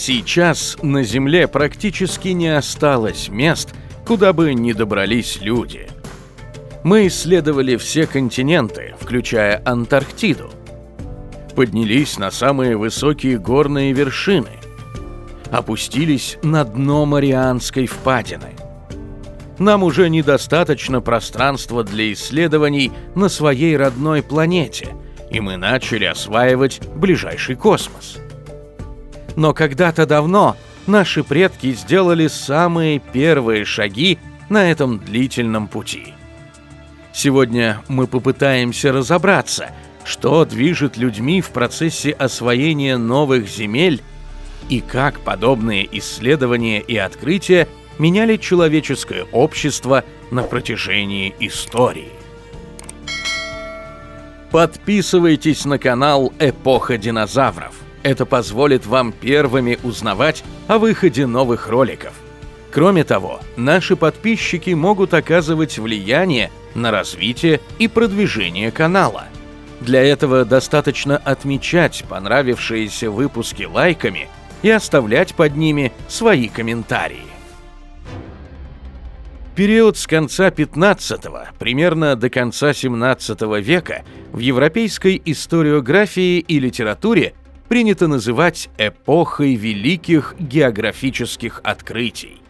Сейчас на Земле практически не осталось мест, куда бы не добрались люди. Мы исследовали все континенты, включая Антарктиду. Поднялись на самые высокие горные вершины. Опустились на дно Марианской впадины. Нам уже недостаточно пространства для исследований на своей родной планете, и мы начали осваивать ближайший космос. Но когда-то давно наши предки сделали самые первые шаги на этом длительном пути. Сегодня мы попытаемся разобраться, что движет людьми в процессе освоения новых земель и как подобные исследования и открытия меняли человеческое общество на протяжении истории. Подписывайтесь на канал «Эпоха динозавров». Это позволит вам первыми узнавать о выходе новых роликов. Кроме того, наши подписчики могут оказывать влияние на развитие и продвижение канала. Для этого достаточно отмечать понравившиеся выпуски лайками и оставлять под ними свои комментарии. Период с конца 15-го, примерно до конца 17 века, в европейской историографии и литературе принято называть эпохой великих географических открытий.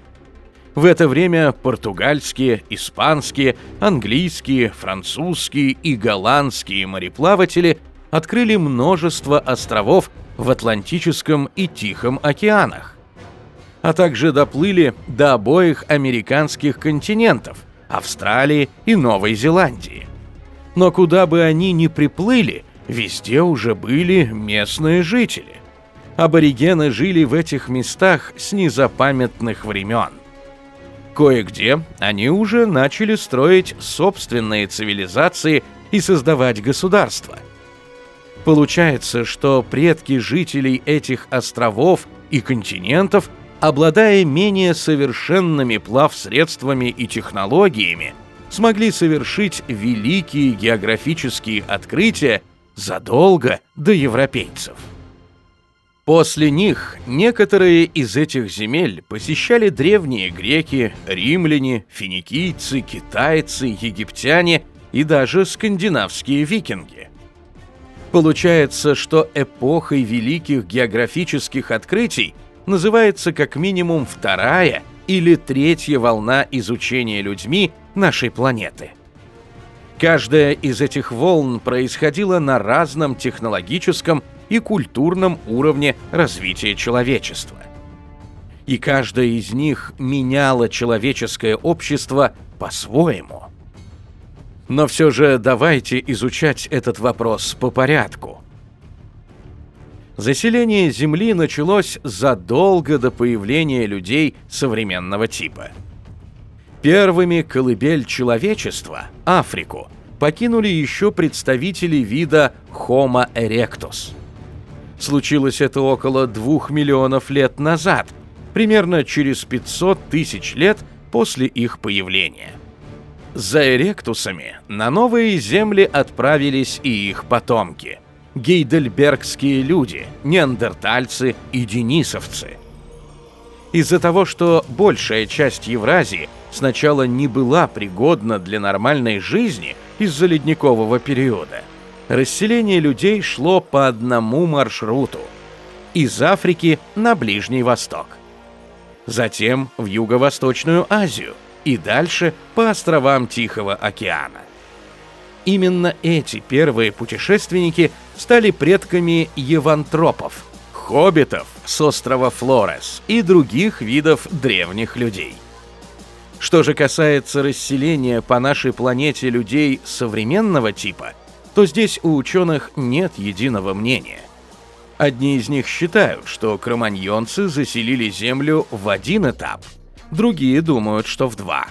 В это время португальские, испанские, английские, французские и голландские мореплаватели открыли множество островов в Атлантическом и Тихом океанах, а также доплыли до обоих американских континентов – Австралии и Новой Зеландии. Но куда бы они ни приплыли, везде уже были местные жители. Аборигены жили в этих местах с незапамятных времен. Кое-где они уже начали строить собственные цивилизации и создавать государства. Получается, что предки жителей этих островов и континентов, обладая менее совершенными плавсредствами и технологиями, смогли совершить великие географические открытия задолго до европейцев. После них некоторые из этих земель посещали древние греки, римляне, финикийцы, китайцы, египтяне и даже скандинавские викинги. Получается, что эпохой великих географических открытий называется как минимум вторая или третья волна изучения людьми нашей планеты. Каждая из этих волн происходила на разном технологическом и культурном уровне развития человечества. И каждая из них меняла человеческое общество по-своему. Но все же давайте изучать этот вопрос по порядку. Заселение Земли началось задолго до появления людей современного типа. Первыми колыбель человечества, Африку, покинули еще представители вида Homo erectus. Случилось это около 2 миллионов лет назад, примерно через 500 тысяч лет после их появления. За эректусами на новые земли отправились и их потомки – гейдельбергские люди, неандертальцы и денисовцы. Из-за того, что большая часть Евразии сначала не была пригодна для нормальной жизни из-за ледникового периода, расселение людей шло по одному маршруту – из Африки на Ближний Восток, затем в Юго-Восточную Азию и дальше по островам Тихого океана. Именно эти первые путешественники стали предками евантропов, хоббитов с острова Флорес и других видов древних людей. Что же касается расселения по нашей планете людей современного типа, то здесь у ученых нет единого мнения. Одни из них считают, что кроманьонцы заселили Землю в один этап, другие думают, что в два.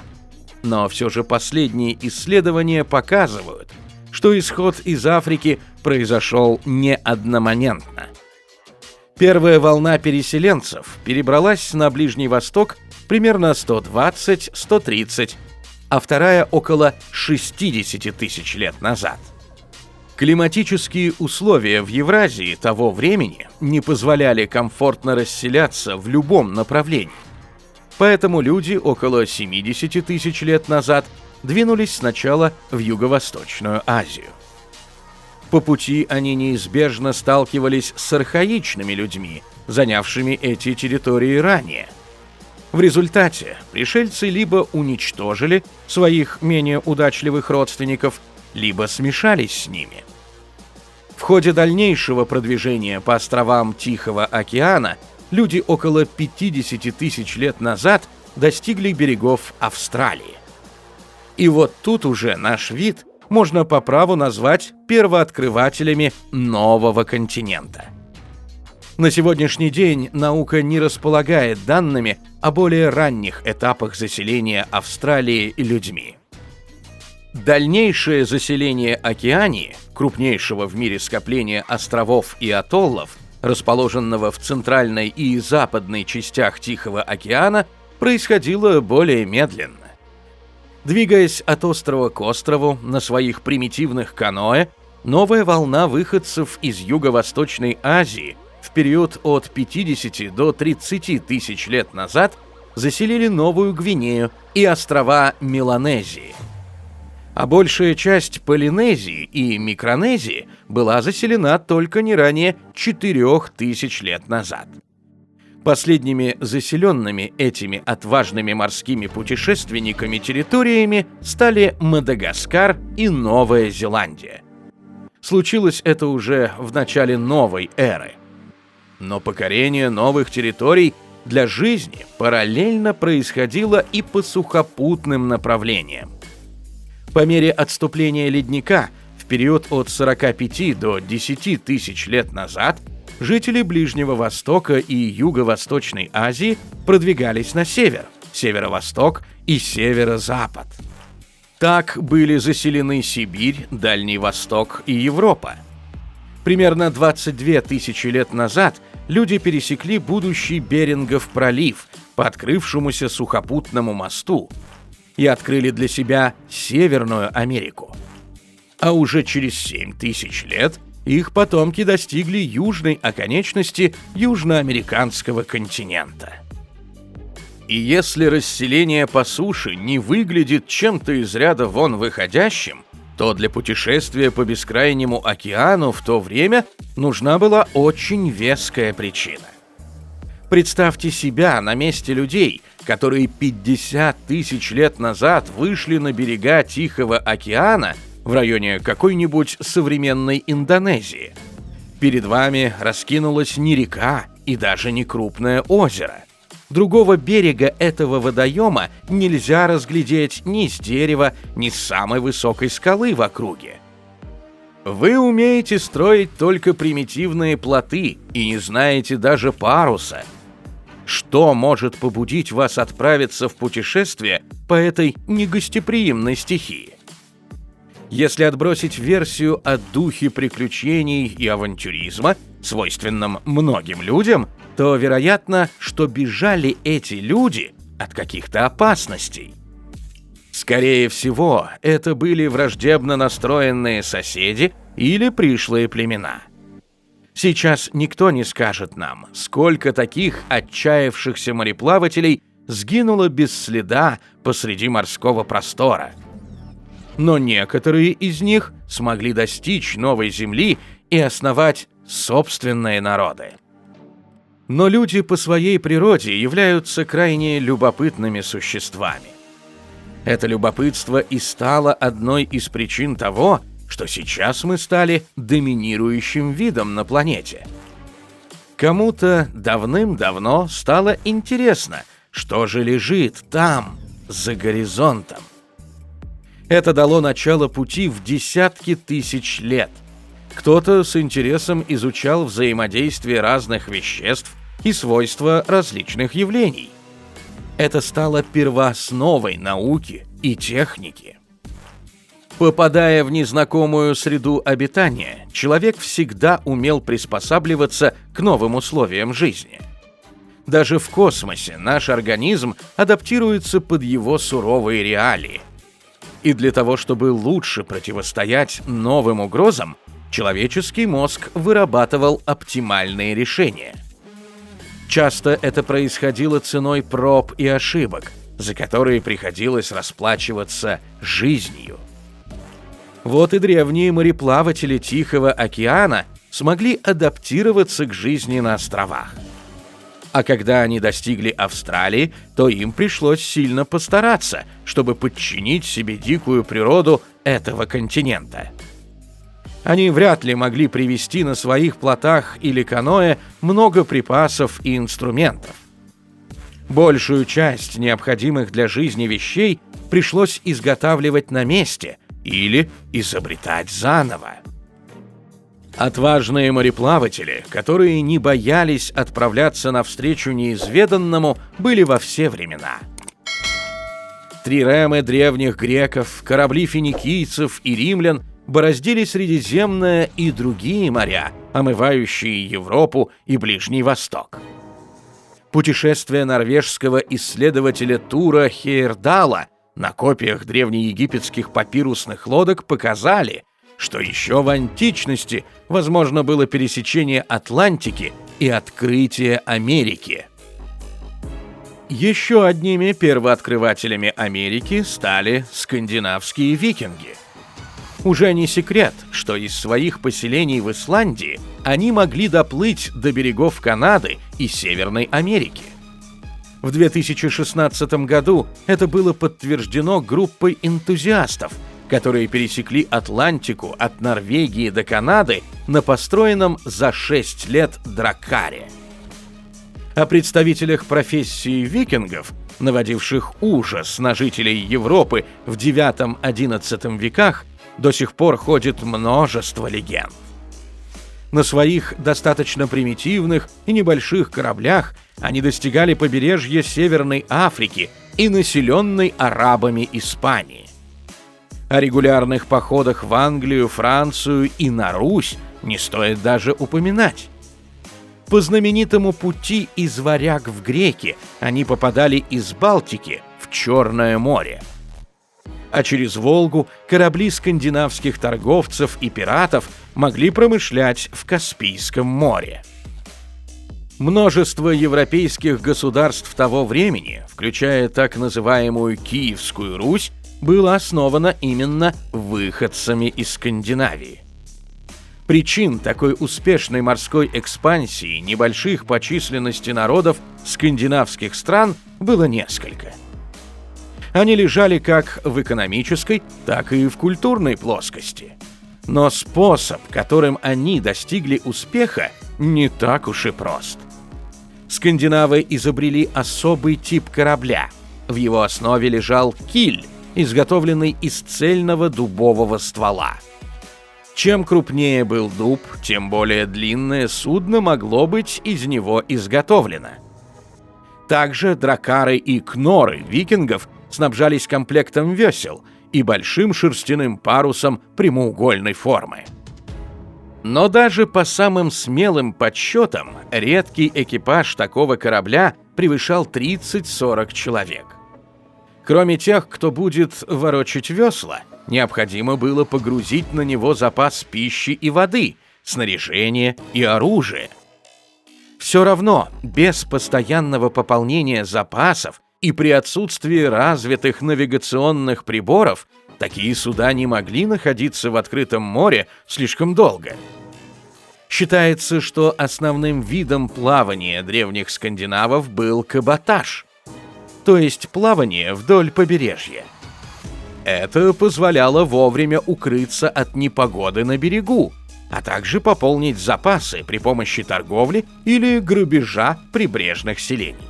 Но все же последние исследования показывают, что исход из Африки произошел не одномоментно. Первая волна переселенцев перебралась на Ближний Восток примерно 120-130, а вторая около 60 тысяч лет назад. Климатические условия в Евразии того времени не позволяли комфортно расселяться в любом направлении. Поэтому люди около 70 тысяч лет назад двинулись сначала в Юго-Восточную Азию. По пути они неизбежно сталкивались с архаичными людьми, занявшими эти территории ранее. В результате пришельцы либо уничтожили своих менее удачливых родственников, либо смешались с ними. В ходе дальнейшего продвижения по островам Тихого океана люди около 50 тысяч лет назад достигли берегов Австралии. И вот тут уже наш вид можно по праву назвать первооткрывателями нового континента. На сегодняшний день наука не располагает данными о более ранних этапах заселения Австралии людьми. Дальнейшее заселение Океании, крупнейшего в мире скопления островов и атоллов, расположенного в центральной и западной частях Тихого океана, происходило более медленно. Двигаясь от острова к острову на своих примитивных каноэ, новая волна выходцев из Юго-Восточной Азии в период от 50 до 30 тысяч лет назад заселили Новую Гвинею и острова Меланезии. А большая часть Полинезии и Микронезии была заселена только не ранее 4000 лет назад. Последними заселенными этими отважными морскими путешественниками территориями стали Мадагаскар и Новая Зеландия. Случилось это уже в начале новой эры. Но покорение новых территорий для жизни параллельно происходило и по сухопутным направлениям. По мере отступления ледника в период от 45 до 10 тысяч лет назад жители Ближнего Востока и Юго-Восточной Азии продвигались на север, северо-восток и северо-запад. Так были заселены Сибирь, Дальний Восток и Европа. Примерно 22 тысячи лет назад люди пересекли будущий Берингов пролив по открывшемуся сухопутному мосту и открыли для себя Северную Америку. А уже через 7 тысяч лет их потомки достигли южной оконечности южноамериканского континента. И если расселение по суше не выглядит чем-то из ряда вон выходящим, то для путешествия по бескрайнему океану в то время нужна была очень веская причина. Представьте себя на месте людей, которые 50 тысяч лет назад вышли на берега Тихого океана в районе какой-нибудь современной Индонезии. Перед вами раскинулась не река и даже не крупное озеро. Другого берега этого водоема нельзя разглядеть ни с дерева, ни с самой высокой скалы в округе. Вы умеете строить только примитивные плоты и не знаете даже паруса. Что может побудить вас отправиться в путешествие по этой негостеприимной стихии? Если отбросить версию о духе приключений и авантюризма, свойственном многим людям, то вероятно, что бежали эти люди от каких-то опасностей. Скорее всего, это были враждебно настроенные соседи или пришлые племена. Сейчас никто не скажет нам, сколько таких отчаявшихся мореплавателей сгинуло без следа посреди морского простора. Но некоторые из них смогли достичь новой земли и основать собственные народы. Но люди по своей природе являются крайне любопытными существами. Это любопытство и стало одной из причин того, что сейчас мы стали доминирующим видом на планете. Кому-то давным-давно стало интересно, что же лежит там, за горизонтом. Это дало начало пути в десятки тысяч лет. Кто-то с интересом изучал взаимодействие разных веществ и свойства различных явлений. Это стало первоосновой науки и техники. Попадая в незнакомую среду обитания, человек всегда умел приспосабливаться к новым условиям жизни. Даже в космосе наш организм адаптируется под его суровые реалии. И для того, чтобы лучше противостоять новым угрозам, человеческий мозг вырабатывал оптимальные решения. Часто это происходило ценой проб и ошибок, за которые приходилось расплачиваться жизнью. Вот и древние мореплаватели Тихого океана смогли адаптироваться к жизни на островах. А когда они достигли Австралии, то им пришлось сильно постараться, чтобы подчинить себе дикую природу этого континента. Они вряд ли могли привезти на своих плотах или каноэ много припасов и инструментов. Большую часть необходимых для жизни вещей пришлось изготавливать на месте или изобретать заново. Отважные мореплаватели, которые не боялись отправляться навстречу неизведанному, были во все времена. Триремы древних греков, корабли финикийцев и римлян бороздили Средиземное и другие моря, омывающие Европу и Ближний Восток. Путешествия норвежского исследователя Тура Хейердала на копиях древнеегипетских папирусных лодок показали, что еще в античности возможно было пересечение Атлантики и открытие Америки. Еще одними первооткрывателями Америки стали скандинавские викинги. Уже не секрет, что из своих поселений в Исландии они могли доплыть до берегов Канады и Северной Америки. В 2016 году это было подтверждено группой энтузиастов, которые пересекли Атлантику от Норвегии до Канады на построенном за 6 лет драккаре. О представителях профессии викингов, наводивших ужас на жителей Европы в IX-XI веках, до сих пор ходит множество легенд. На своих достаточно примитивных и небольших кораблях они достигали побережья Северной Африки и населенной арабами Испании. О регулярных походах в Англию, Францию и на Русь не стоит даже упоминать. По знаменитому пути из Варяг в Греки они попадали из Балтики в Черное море. А через Волгу корабли скандинавских торговцев и пиратов могли промышлять в Каспийском море. Множество европейских государств того времени, включая так называемую Киевскую Русь, было основано именно выходцами из Скандинавии. Причин такой успешной морской экспансии небольших по численности народов скандинавских стран было несколько. Они лежали как в экономической, так и в культурной плоскости. Но способ, которым они достигли успеха, не так уж и прост. Скандинавы изобрели особый тип корабля. В его основе лежал киль, изготовленный из цельного дубового ствола. Чем крупнее был дуб, тем более длинное судно могло быть из него изготовлено. Также драккары и кноры викингов снабжались комплектом весел и большим шерстяным парусом прямоугольной формы. Но даже по самым смелым подсчетам редкий экипаж такого корабля превышал 30-40 человек. Кроме тех, кто будет ворочать весла, необходимо было погрузить на него запас пищи и воды, снаряжение и оружие. Все равно, без постоянного пополнения запасов и при отсутствии развитых навигационных приборов, такие суда не могли находиться в открытом море слишком долго. Считается, что основным видом плавания древних скандинавов был каботаж, то есть плавание вдоль побережья. Это позволяло вовремя укрыться от непогоды на берегу, а также пополнить запасы при помощи торговли или грабежа прибрежных селений.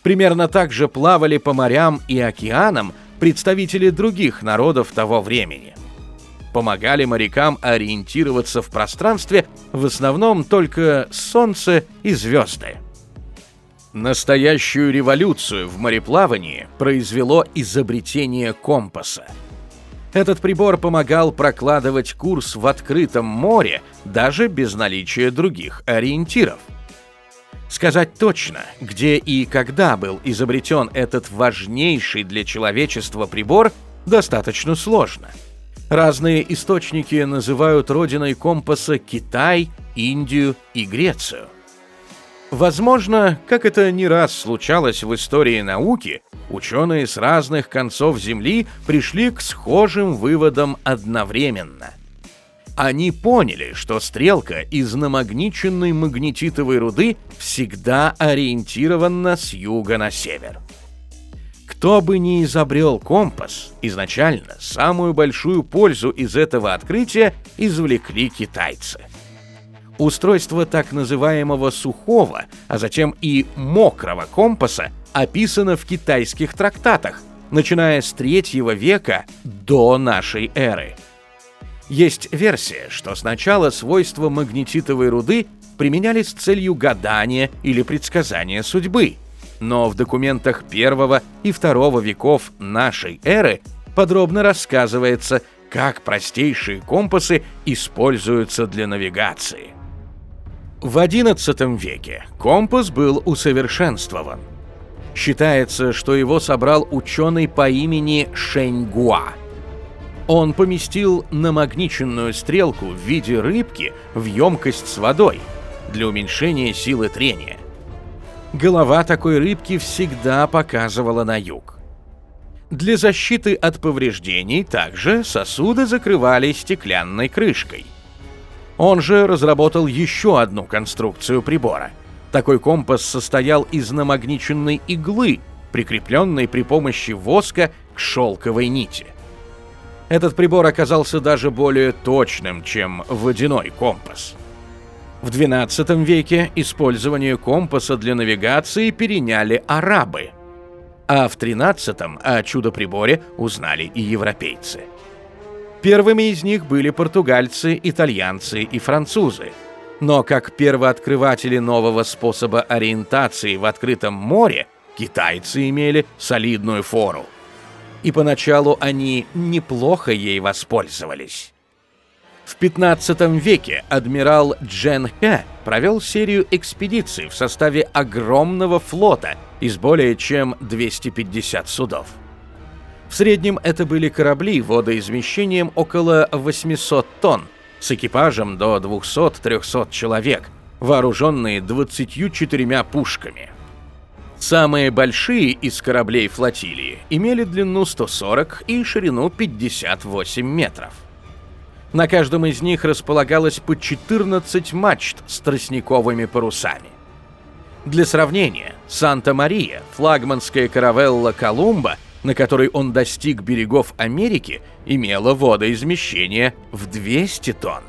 Примерно так же плавали по морям и океанам представители других народов того времени. Помогали морякам ориентироваться в пространстве в основном только солнце и звезды. Настоящую революцию в мореплавании произвело изобретение компаса. Этот прибор помогал прокладывать курс в открытом море даже без наличия других ориентиров. Сказать точно, где и когда был изобретен этот важнейший для человечества прибор, достаточно сложно. Разные источники называют родиной компаса Китай, Индию и Грецию. Возможно, как это не раз случалось в истории науки, ученые с разных концов Земли пришли к схожим выводам одновременно. Они поняли, что стрелка из намагниченной магнетитовой руды всегда ориентирована с юга на север. Кто бы ни изобрел компас, изначально самую большую пользу из этого открытия извлекли китайцы. Устройство так называемого сухого, а затем и мокрого компаса описано в китайских трактатах, начиная с III века до нашей эры. Есть версия, что сначала свойства магнетитовой руды применялись с целью гадания или предсказания судьбы, но в документах I и II веков нашей эры подробно рассказывается, как простейшие компасы используются для навигации. В XI веке компас был усовершенствован. Считается, что его собрал ученый по имени Шэньгуа. Он поместил намагниченную стрелку в виде рыбки в емкость с водой для уменьшения силы трения. Голова такой рыбки всегда показывала на юг. Для защиты от повреждений также сосуды закрывали стеклянной крышкой. Он же разработал еще одну конструкцию прибора. Такой компас состоял из намагниченной иглы, прикрепленной при помощи воска к шелковой нити. Этот прибор оказался даже более точным, чем водяной компас. В XII веке использование компаса для навигации переняли арабы, а в XIII о чудо-приборе узнали и европейцы. Первыми из них были португальцы, итальянцы и французы. Но как первооткрыватели нового способа ориентации в открытом море, китайцы имели солидную фору. И поначалу они неплохо ей воспользовались. В XV веке адмирал Джен Хэ провел серию экспедиций в составе огромного флота из более чем 250 судов. В среднем это были корабли водоизмещением около 800 тонн, с экипажем до 200-300 человек, вооруженные 24 пушками. Самые большие из кораблей флотилии имели длину 140 и ширину 58 метров. На каждом из них располагалось по 14 мачт с тростниковыми парусами. Для сравнения, Санта-Мария, флагманская каравелла «Колумба», на которой он достиг берегов Америки, имела водоизмещение в 200 тонн.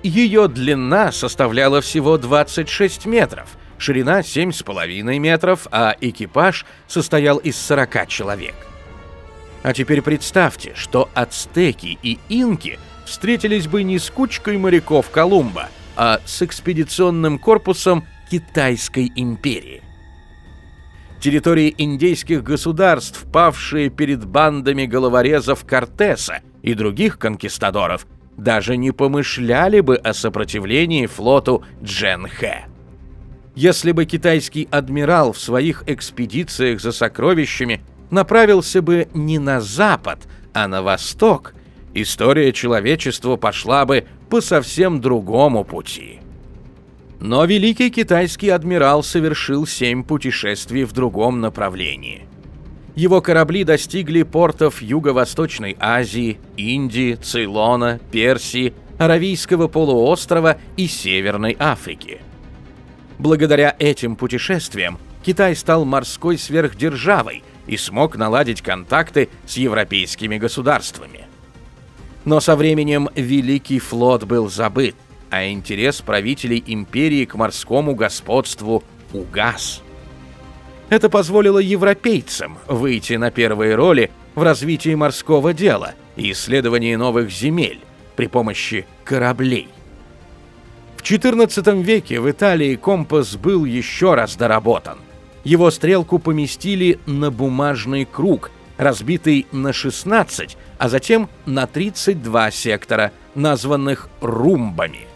Ее длина составляла всего 26 метров, ширина 7,5 метров, а экипаж состоял из 40 человек. А теперь представьте, что ацтеки и инки встретились бы не с кучкой моряков Колумба, а с экспедиционным корпусом Китайской империи. Территории индейских государств, павшие перед бандами головорезов Кортеса и других конкистадоров, даже не помышляли бы о сопротивлении флоту Джен Хэ. Если бы китайский адмирал в своих экспедициях за сокровищами направился бы не на запад, а на восток, история человечества пошла бы по совсем другому пути. Но великий китайский адмирал совершил 7 путешествий в другом направлении. Его корабли достигли портов Юго-Восточной Азии, Индии, Цейлона, Персии, Аравийского полуострова и Северной Африки. Благодаря этим путешествиям Китай стал морской сверхдержавой и смог наладить контакты с европейскими государствами. Но со временем Великий флот был забыт, а интерес правителей империи к морскому господству угас. Это позволило европейцам выйти на первые роли в развитии морского дела и исследовании новых земель при помощи кораблей. В XIV веке в Италии компас был еще раз доработан. Его стрелку поместили на бумажный круг, разбитый на 16, а затем на 32 сектора, названных румбами.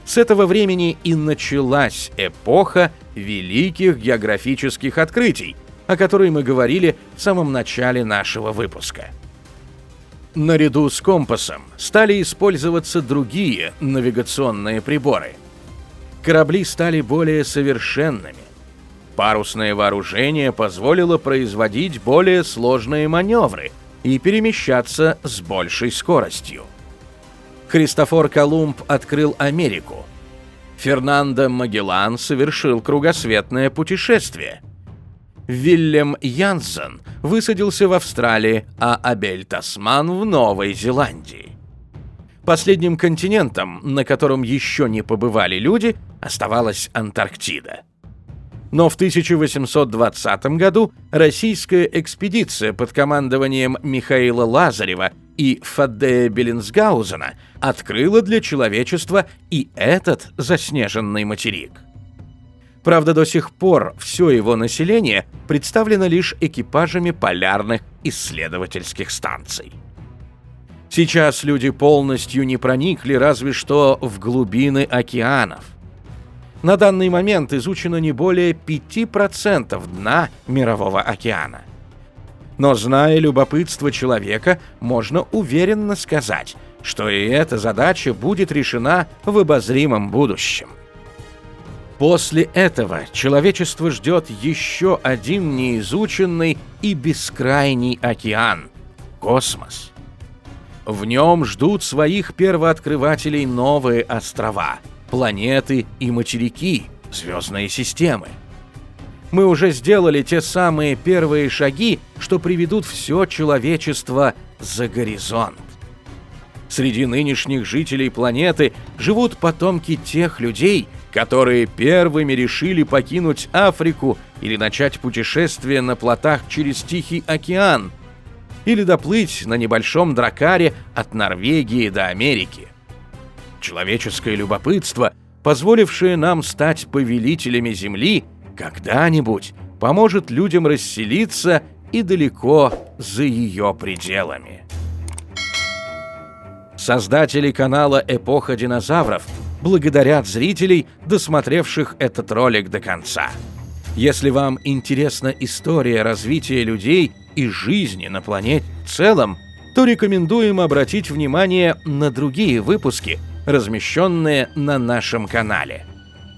С этого времени и началась эпоха великих географических открытий, о которой мы говорили в самом начале нашего выпуска. Наряду с компасом стали использоваться другие навигационные приборы. Корабли стали более совершенными. Парусное вооружение позволило производить более сложные маневры и перемещаться с большей скоростью. Христофор Колумб открыл Америку. Фернандо Магеллан совершил кругосветное путешествие. Вильям Янсен высадился в Австралии, а Абель Тасман в Новой Зеландии. Последним континентом, на котором еще не побывали люди, оставалась Антарктида. Но в 1820 году российская экспедиция под командованием Михаила Лазарева и Фаддея Беллинсгаузена открыла для человечества и этот заснеженный материк. Правда, до сих пор все его население представлено лишь экипажами полярных исследовательских станций. Сейчас люди полностью не проникли разве что в глубины океанов. На данный момент изучено не более 5% дна Мирового океана. Но, зная любопытство человека, можно уверенно сказать, что и эта задача будет решена в обозримом будущем. После этого человечество ждет еще один неизученный и бескрайний океан – космос. В нем ждут своих первооткрывателей новые острова, планеты и материки, звездные системы. Мы уже сделали те самые первые шаги, что приведут все человечество за горизонт. Среди нынешних жителей планеты живут потомки тех людей, которые первыми решили покинуть Африку или начать путешествие на плотах через Тихий океан, или доплыть на небольшом дракаре от Норвегии до Америки. Человеческое любопытство, позволившее нам стать повелителями Земли, когда-нибудь поможет людям расселиться и далеко за ее пределами. Создатели канала «Эпоха динозавров» благодарят зрителей, досмотревших этот ролик до конца. Если вам интересна история развития людей и жизни на планете в целом, то рекомендуем обратить внимание на другие выпуски, размещенные на нашем канале.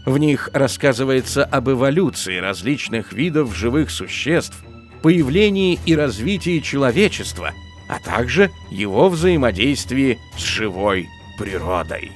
В них рассказывается об эволюции различных видов живых существ, появлении и развитии человечества, а также его взаимодействии с живой природой.